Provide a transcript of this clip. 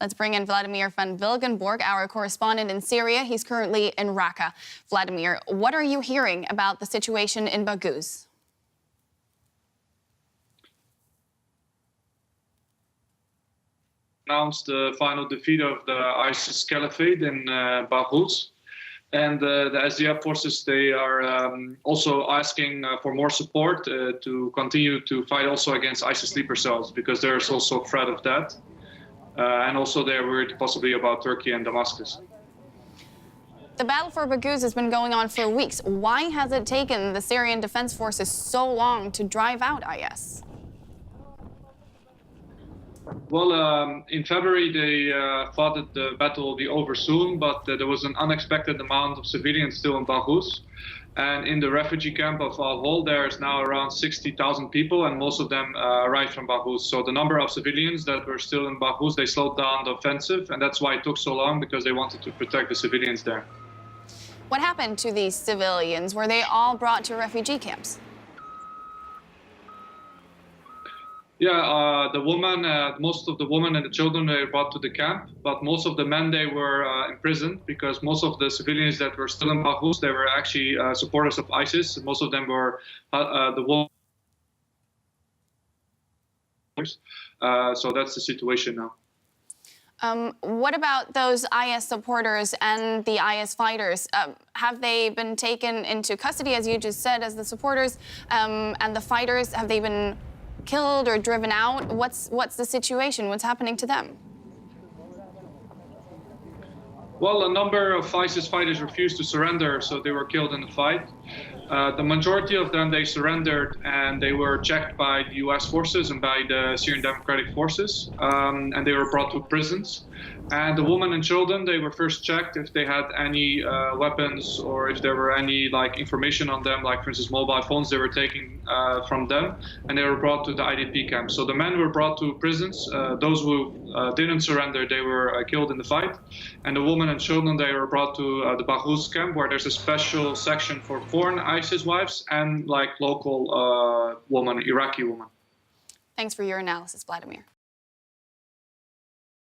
Let's bring in Vladimir van Wilgenborg, our correspondent in Syria. He's currently in Raqqa. Vladimir, what are you hearing about the situation in Baghouz? Announced the final defeat of the ISIS caliphate in Baghouz. And the SDF forces, they are also asking for more support to continue to fight also against ISIS sleeper cells, because there's also a threat of that. And also they're worried possibly about Turkey and Damascus. The battle for Baghouz has been going on for weeks. Why has it taken the Syrian Defense Forces so long to drive out IS? Well, in February, they thought that the battle will be over soon, but there was an unexpected amount of civilians still in Baghouz. And in the refugee camp of Al-Hol, there's now around 60,000 people, and most of them arrived from Baghouz. So the number of civilians that were still in Baghouz, they slowed down the offensive, and that's why it took so long, because they wanted to protect the civilians there. What happened to these civilians? Were they all brought to refugee camps? Yeah, the woman, most of the women and the children were brought to the camp, but most of the men, they were imprisoned, because most of the civilians that were still in Baghouz, they were actually supporters of ISIS. Most of them were the women. So that's the situation now. What about those IS supporters and the IS fighters? Have they been taken into custody, as you just said, as the supporters, and the fighters? Have they been killed or driven out? What's the situation? What's happening to them? Well, a number of ISIS fighters refused to surrender, so they were killed in the fight. The majority of them, they surrendered, and they were checked by the US forces and by the Syrian Democratic Forces, and they were brought to prisons. And the women and children, they were first checked if they had any weapons, or if there were any information on them, like for instance mobile phones. They were taken from them, and they were brought to the IDP camp. So the men were brought to prisons. Those who didn't surrender, they were killed in the fight. And the women and children, they were brought to the Baghouz camp, where there's a special section for foreign ISIS wives and local women, Iraqi women. Thanks for your analysis, Vladimir.